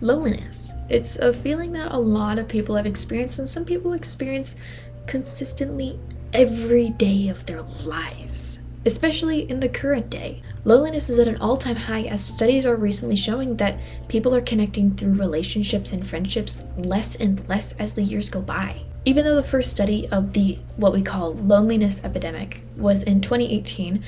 Loneliness. It's a feeling that a lot of people have experienced, and some people experience consistently every day of their lives, especially in the current day. Loneliness is at an all-time high, as studies are recently showing that people are connecting through relationships and friendships less and less as the years go by. Even though the first study of the what we call loneliness epidemic was in 2018,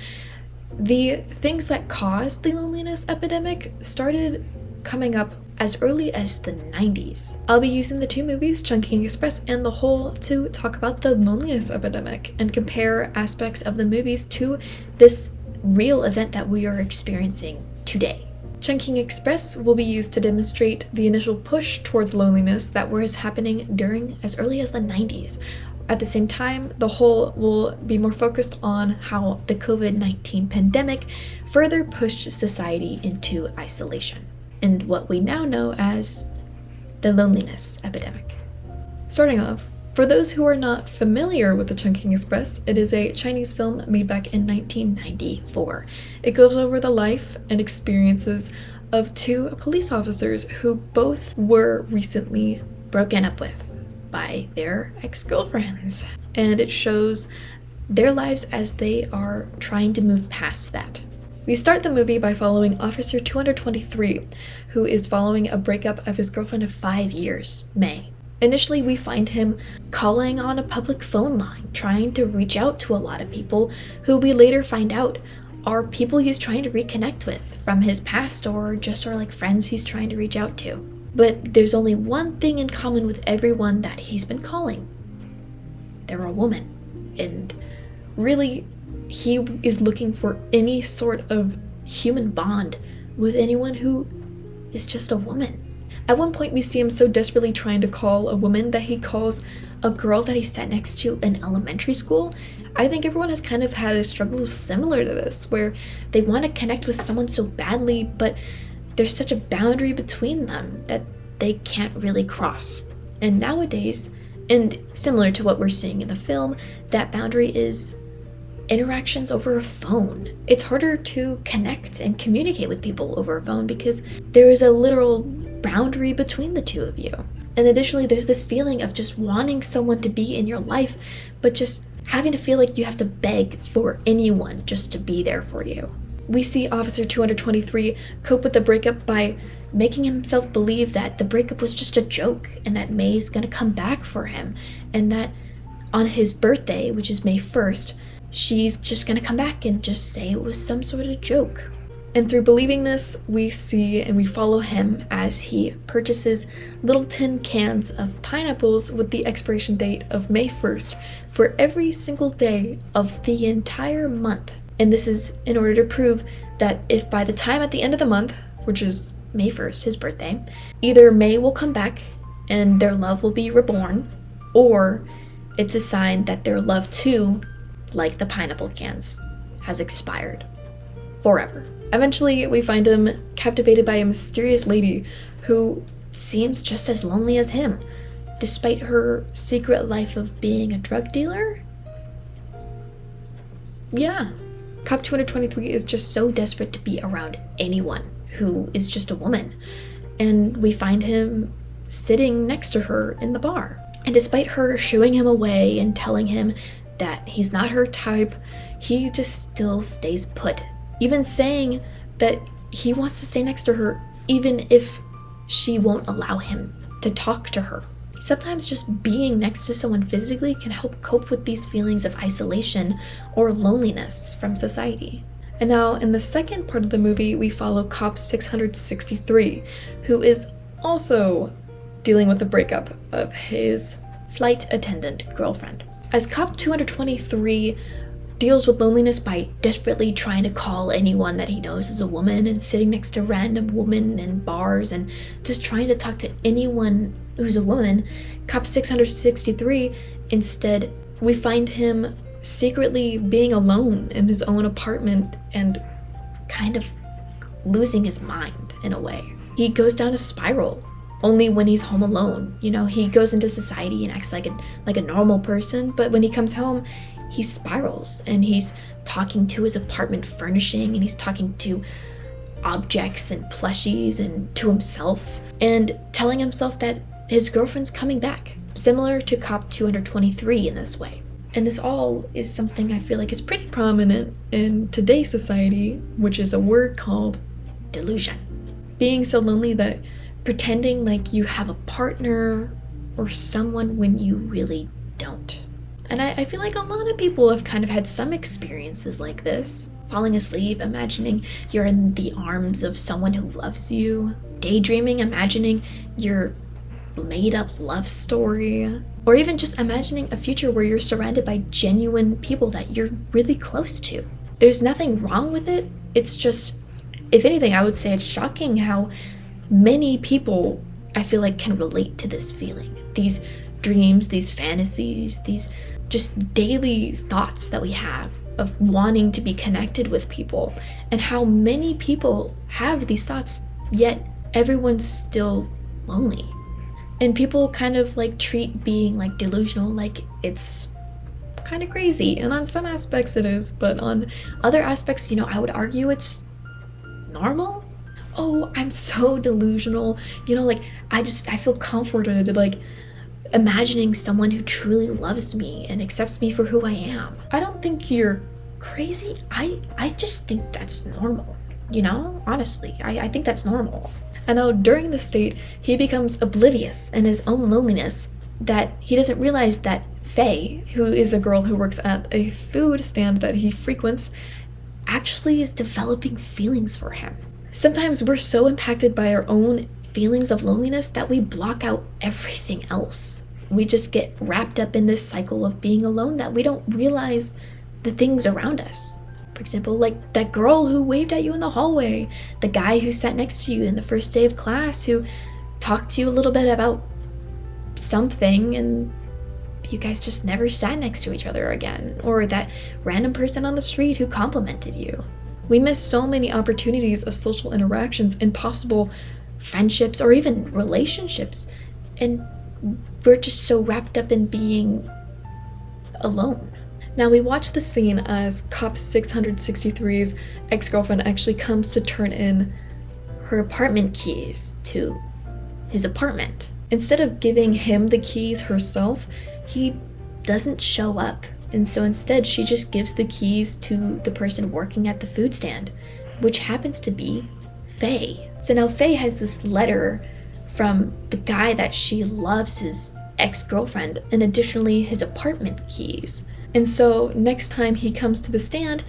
the things that caused the loneliness epidemic started coming up as early as the 90s. I'll be using the two movies, Chungking Express and The Hole, to talk about the loneliness epidemic and compare aspects of the movies to this real event that we are experiencing today. Chungking Express will be used to demonstrate the initial push towards loneliness that was happening during as early as the 90s. At the same time, The Hole will be more focused on how the COVID-19 pandemic further pushed society into isolation, and what we now know as the loneliness epidemic. Starting off, for those who are not familiar with the Chungking Express, it is a Chinese film made back in 1994. It goes over the life and experiences of two police officers who both were recently broken up with by their ex-girlfriends. And it shows their lives as they are trying to move past that. We start the movie by following Officer 223, who is following a breakup of his girlfriend of 5 years, May. Initially, we find him calling on a public phone line, trying to reach out to a lot of people who we later find out are people he's trying to reconnect with from his past, or just are like friends he's trying to reach out to. But there's only one thing in common with everyone that he's been calling. They're a woman. And really, he is looking for any sort of human bond with anyone who is just a woman. At one point, we see him so desperately trying to call a woman that he calls a girl that he sat next to in elementary school. I think everyone has kind of had a struggle similar to this, where they want to connect with someone so badly, but there's such a boundary between them that they can't really cross. And nowadays, and similar to what we're seeing in the film, that boundary is interactions over a phone. It's harder to connect and communicate with people over a phone because there is a literal boundary between the two of you. And additionally, there's this feeling of just wanting someone to be in your life, but just having to feel like you have to beg for anyone just to be there for you. We see Officer 223 cope with the breakup by making himself believe that the breakup was just a joke and that May's gonna come back for him, and that on his birthday, which is May 1st, she's just gonna come back and just say it was some sort of joke. And through believing this, we see and we follow him as he purchases little tin cans of pineapples with the expiration date of May 1st for every single day of the entire month. And this is in order to prove that if by the time at the end of the month, which is May 1st, his birthday, either May will come back and their love will be reborn, or it's a sign that their love too, like the pineapple cans, has expired forever. Eventually, we find him captivated by a mysterious lady who seems just as lonely as him, despite her secret life of being a drug dealer. Yeah. Cop 223 is just so desperate to be around anyone who is just a woman, and we find him sitting next to her in the bar. And despite her shooing him away and telling him that he's not her type, he just still stays put, even saying that he wants to stay next to her even if she won't allow him to talk to her. Sometimes just being next to someone physically can help cope with these feelings of isolation or loneliness from society. And now, in the second part of the movie, we follow Cop 663, who is also dealing with the breakup of his flight attendant girlfriend. As Cop 223 deals with loneliness by desperately trying to call anyone that he knows is a woman and sitting next to random women in bars and just trying to talk to anyone who's a woman, Cop 663, instead, we find him secretly being alone in his own apartment and kind of losing his mind in a way. He goes down a spiral only when he's home alone. You know, he goes into society and acts like a normal person, but when he comes home, he spirals and he's talking to his apartment furnishing and he's talking to objects and plushies and to himself. and telling himself that his girlfriend's coming back, similar to Cop 223 in this way. And this all is something I feel like is pretty prominent in today's society, which is a word called delusion. Being so lonely that pretending like you have a partner or someone when you really don't. And I feel like a lot of people have kind of had some experiences like this. Falling asleep, imagining you're in the arms of someone who loves you. Daydreaming, imagining your made-up love story. Or even just imagining a future where you're surrounded by genuine people that you're really close to. There's nothing wrong with it. It's just, if anything, I would say it's shocking how many people, I feel like, can relate to this feeling. These dreams, these fantasies, these just daily thoughts that we have of wanting to be connected with people, and how many people have these thoughts, yet everyone's still lonely. And people kind of like treat being like delusional like it's kind of crazy, and on some aspects it is, but on other aspects, I would argue it's normal. Oh, I'm so delusional, like I feel comforted like imagining someone who truly loves me and accepts me for who I am. I don't think you're crazy. I just think that's normal, honestly. I think that's normal. And now during this state, he becomes oblivious in his own loneliness, that he doesn't realize that Faye, who is a girl who works at a food stand that he frequents, actually is developing feelings for him. Sometimes we're so impacted by our own feelings of loneliness that we block out everything else. We just get wrapped up in this cycle of being alone that we don't realize the things around us. For example, like that girl who waved at you in the hallway, the guy who sat next to you in the first day of class who talked to you a little bit about something and you guys just never sat next to each other again, or that random person on the street who complimented you. We miss so many opportunities of social interactions and possible friendships or even relationships, and we're just so wrapped up in being alone. Now we watch the scene as Cop 663's ex-girlfriend actually comes to turn in her apartment keys to his apartment. Instead of giving him the keys herself, he doesn't show up. And so instead she just gives the keys to the person working at the food stand, which happens to be Faye. So now Faye has this letter from the guy that she loves, his ex-girlfriend, and additionally his apartment keys. And so next time he comes to the stand,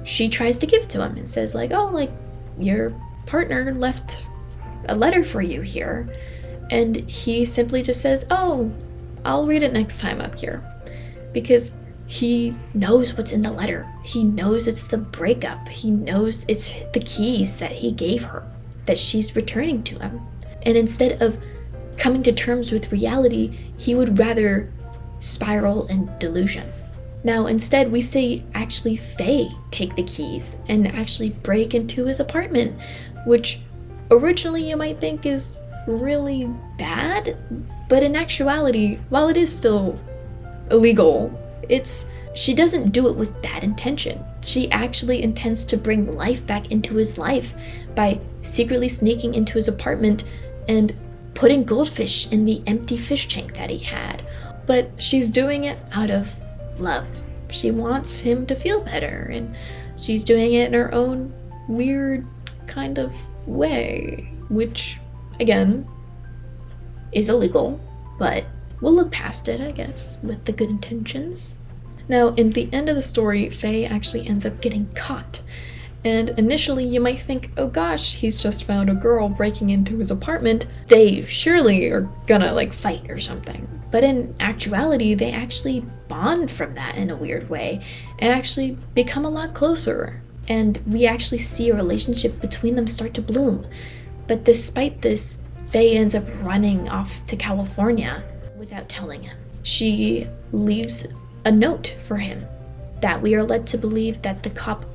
she tries to give it to him and says like, oh, like your partner left a letter for you here. And he simply just says, oh, I'll read it next time up here. Because he knows what's in the letter. He knows it's the breakup. He knows it's the keys that he gave her, that she's returning to him. And instead of coming to terms with reality, he would rather spiral in delusion. Now instead we see actually Faye take the keys and actually break into his apartment, which originally you might think is really bad, but in actuality, while it is still illegal, she doesn't do it with bad intention. She actually intends to bring life back into his life by secretly sneaking into his apartment and putting goldfish in the empty fish tank that he had. But she's doing it out of love. She wants him to feel better, and she's doing it in her own weird kind of way, which again is illegal, but we'll look past it, I guess, with the good intentions. Now, in the end of the story, Faye actually ends up getting caught. And initially you might think, oh gosh, he's just found a girl breaking into his apartment. They surely are gonna like fight or something. But in actuality, they actually bond from that in a weird way and actually become a lot closer. And we actually see a relationship between them start to bloom. But despite this, Faye ends up running off to California without telling him. She leaves a note for him that we are led to believe that the cop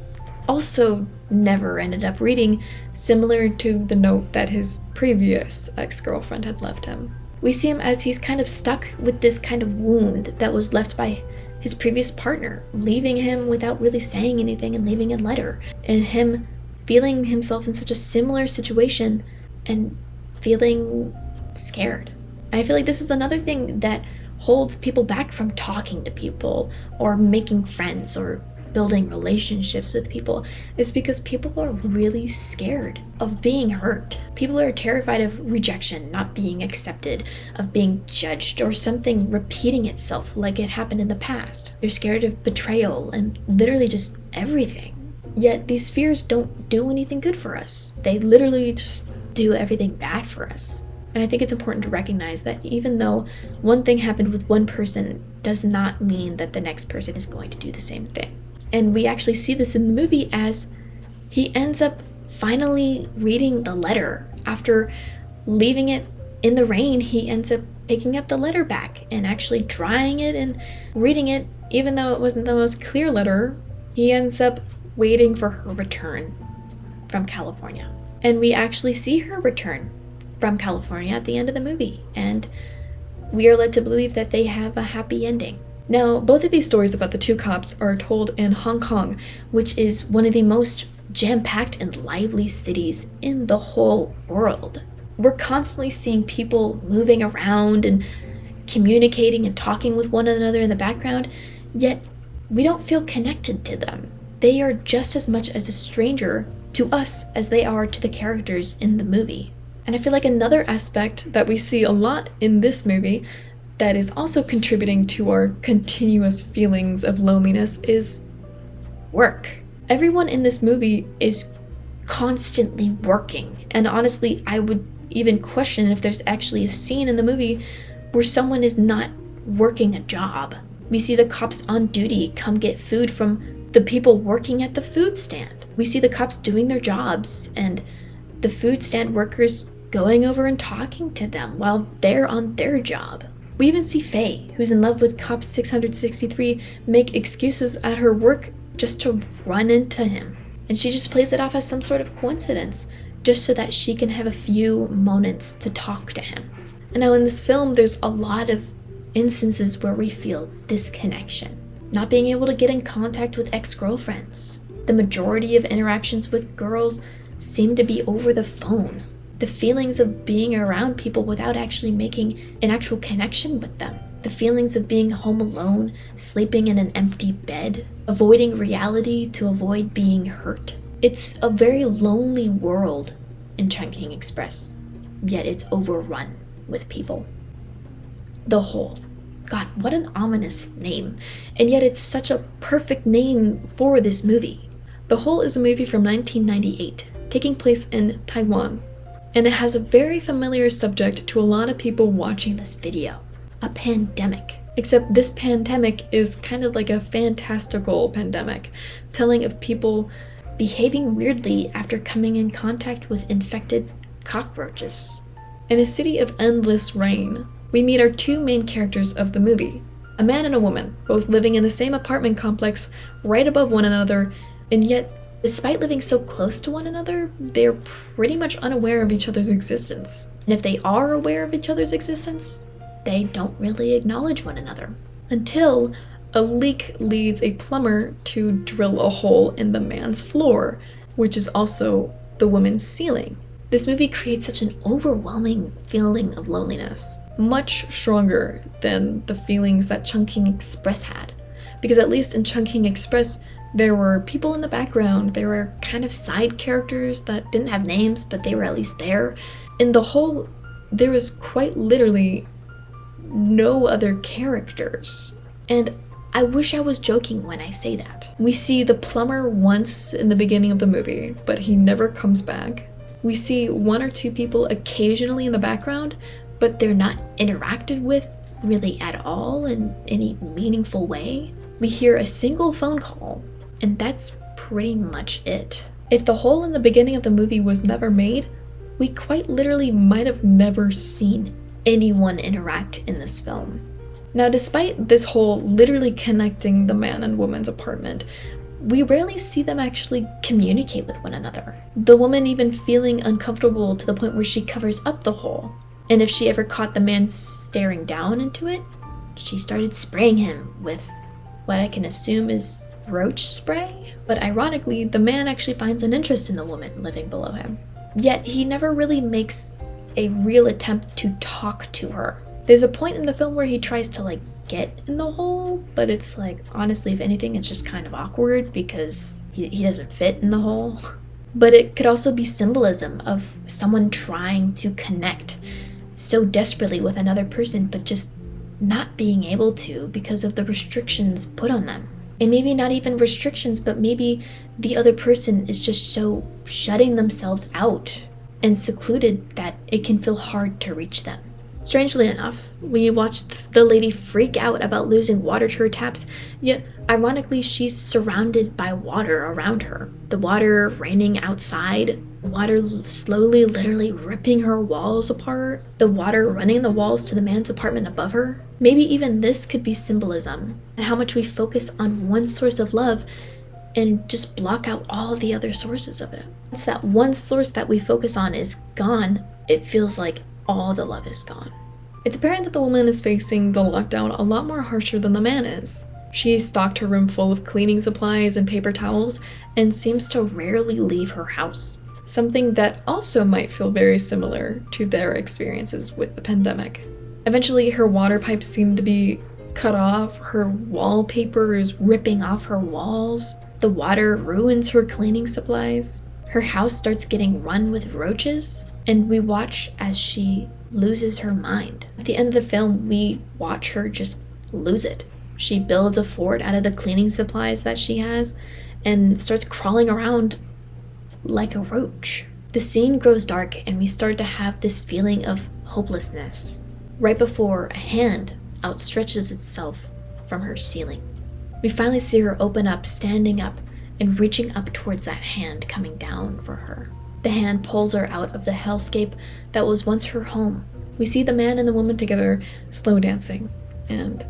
also never ended up reading, similar to the note that his previous ex-girlfriend had left him. We see him as he's kind of stuck with this kind of wound that was left by his previous partner, leaving him without really saying anything and leaving a letter, and him feeling himself in such a similar situation and feeling scared. And I feel like this is another thing that holds people back from talking to people or making friends or building relationships with people, is because people are really scared of being hurt. People are terrified of rejection, not being accepted, of being judged, or something repeating itself like it happened in the past. They're scared of betrayal and literally just everything. Yet these fears don't do anything good for us. They literally just do everything bad for us. And I think it's important to recognize that even though one thing happened with one person does not mean that the next person is going to do the same thing. And we actually see this in the movie as he ends up finally reading the letter. After leaving it in the rain, he ends up picking up the letter back and actually drying it and reading it. Even though it wasn't the most clear letter, he ends up waiting for her return from California. And we actually see her return from California at the end of the movie, and we are led to believe that they have a happy ending. Now, both of these stories about the two cops are told in Hong Kong, which is one of the most jam-packed and lively cities in the whole world. We're constantly seeing people moving around and communicating and talking with one another in the background, yet we don't feel connected to them. They are just as much as a stranger to us as they are to the characters in the movie. And I feel like another aspect that we see a lot in this movie that is also contributing to our continuous feelings of loneliness is work. Everyone in this movie is constantly working. And honestly, I would even question if there's actually a scene in the movie where someone is not working a job. We see the cops on duty come get food from the people working at the food stand. We see the cops doing their jobs and the food stand workers going over and talking to them while they're on their job. We even see Faye, who's in love with Cop 663, make excuses at her work just to run into him. And she just plays it off as some sort of coincidence, just so that she can have a few moments to talk to him. And now in this film, there's a lot of instances where we feel disconnection. Not being able to get in contact with ex-girlfriends. The majority of interactions with girls seem to be over the phone. The feelings of being around people without actually making an actual connection with them. The feelings of being home alone, sleeping in an empty bed, avoiding reality to avoid being hurt. It's a very lonely world in Chungking Express, yet it's overrun with people. The Hole. God, what an ominous name. And yet it's such a perfect name for this movie. The Hole is a movie from 1998, taking place in Taiwan. And it has a very familiar subject to a lot of people watching this video. A pandemic. Except this pandemic is kind of like a fantastical pandemic, telling of people behaving weirdly after coming in contact with infected cockroaches. In a city of endless rain, we meet our two main characters of the movie. A man and a woman, both living in the same apartment complex right above one another, and yet despite living so close to one another, they're pretty much unaware of each other's existence. And if they are aware of each other's existence, they don't really acknowledge one another. Until a leak leads a plumber to drill a hole in the man's floor, which is also the woman's ceiling. This movie creates such an overwhelming feeling of loneliness, much stronger than the feelings that Chungking Express had. Because at least in Chungking Express, there were people in the background, there were kind of side characters that didn't have names, but they were at least there. In The Hole, there was quite literally no other characters. And I wish I was joking when I say that. We see the plumber once in the beginning of the movie, but he never comes back. We see one or two people occasionally in the background, but they're not interacted with really at all in any meaningful way. We hear a single phone call, and that's pretty much it. If the hole in the beginning of the movie was never made, we quite literally might have never seen anyone interact in this film. Now, despite this hole literally connecting the man and woman's apartment, we rarely see them actually communicate with one another. The woman even feeling uncomfortable to the point where she covers up the hole. And if she ever caught the man staring down into it, she started spraying him with what I can assume is roach spray. But ironically, the man actually finds an interest in the woman living below him. Yet he never really makes a real attempt to talk to her. There's a point in the film where he tries to like get in the hole, but it's like, honestly, if anything, it's just kind of awkward because he doesn't fit in the hole. But it could also be symbolism of someone trying to connect so desperately with another person, but just not being able to because of the restrictions put on them. And maybe not even restrictions, but maybe the other person is just so shutting themselves out and secluded that it can feel hard to reach them. Strangely enough, we watched the lady freak out about losing water to her taps, yet ironically she's surrounded by water around her. The water raining outside, water slowly literally ripping her walls apart, the water running the walls to the man's apartment above her. Maybe even this could be symbolism, and how much we focus on one source of love and just block out all the other sources of it. Once that one source that we focus on is gone, it feels like all the love is gone. It's apparent that the woman is facing the lockdown a lot more harsher than the man is. She stocked her room full of cleaning supplies and paper towels and seems to rarely leave her house. Something that also might feel very similar to their experiences with the pandemic. Eventually, her water pipes seem to be cut off, her wallpaper is ripping off her walls, the water ruins her cleaning supplies, her house starts getting run with roaches, and we watch as she loses her mind. At the end of the film, we watch her just lose it. She builds a fort out of the cleaning supplies that she has and starts crawling around like a roach. The scene grows dark and we start to have this feeling of hopelessness right before a hand outstretches itself from her ceiling. We finally see her open up, standing up, and reaching up towards that hand coming down for her. The hand pulls her out of the hellscape that was once her home. We see the man and the woman together, slow dancing, and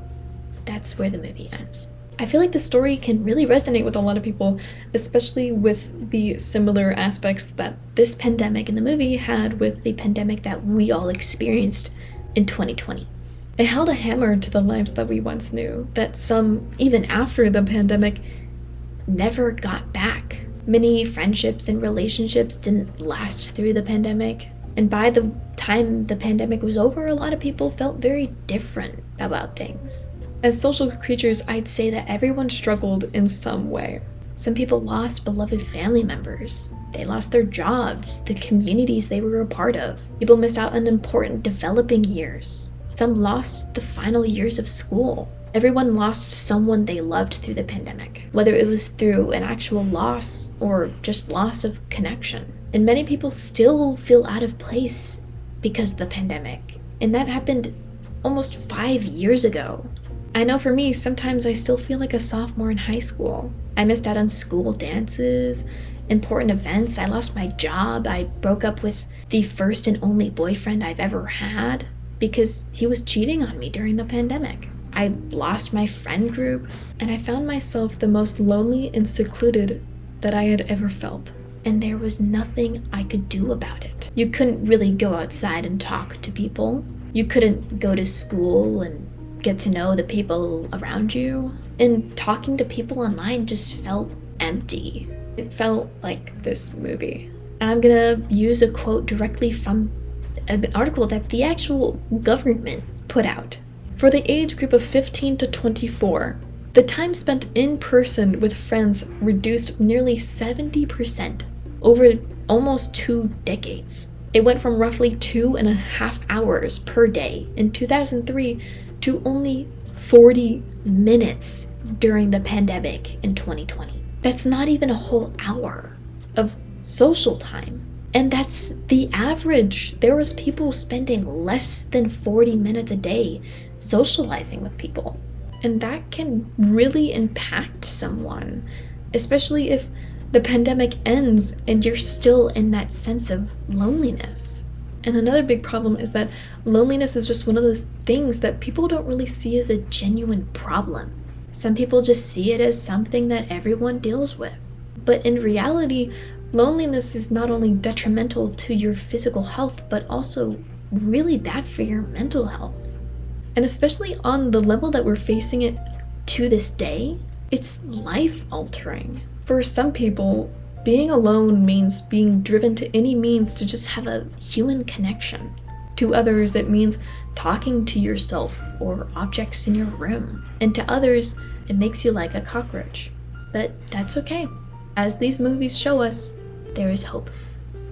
that's where the movie ends. I feel like the story can really resonate with a lot of people, especially with the similar aspects that this pandemic in the movie had with the pandemic that we all experienced in 2020. It held a hammer to the lives that we once knew, that some, even after the pandemic, never got back. Many friendships and relationships didn't last through the pandemic, and by the time the pandemic was over, a lot of people felt very different about things. As social creatures, I'd say that everyone struggled in some way. Some people lost beloved family members. They lost their jobs, the communities they were a part of. People missed out on important developing years. Some lost the final years of school. Everyone lost someone they loved through the pandemic, whether it was through an actual loss or just loss of connection. And many people still feel out of place because of the pandemic. And that happened almost 5 years ago. I know for me, sometimes I still feel like a sophomore in high school. I missed out on school dances, important events. I lost my job. I broke up with the first and only boyfriend I've ever had because he was cheating on me during the pandemic. I lost my friend group, and I found myself the most lonely and secluded that I had ever felt. And there was nothing I could do about it. You couldn't really go outside and talk to people. You couldn't go to school and get to know the people around you. And talking to people online just felt empty. It felt like this movie. And I'm gonna use a quote directly from an article that the actual government put out. For the age group of 15 to 24, the time spent in person with friends reduced nearly 70% over almost 2 decades. It went from roughly 2.5 hours per day in 2003 to only 40 minutes during the pandemic in 2020. That's not even a whole hour of social time. And that's the average. There was people spending less than 40 minutes a day socializing with people. And that can really impact someone, especially if the pandemic ends and you're still in that sense of loneliness. And another big problem is that loneliness is just one of those things that people don't really see as a genuine problem. Some people just see it as something that everyone deals with. But in reality, loneliness is not only detrimental to your physical health, but also really bad for your mental health. And especially on the level that we're facing it to this day, it's life-altering. For some people, Being alone means being driven to any means to just have a human connection. To others, it means talking to yourself or objects in your room. And to others, it makes you like a cockroach. But that's okay. As these movies show us, there is hope.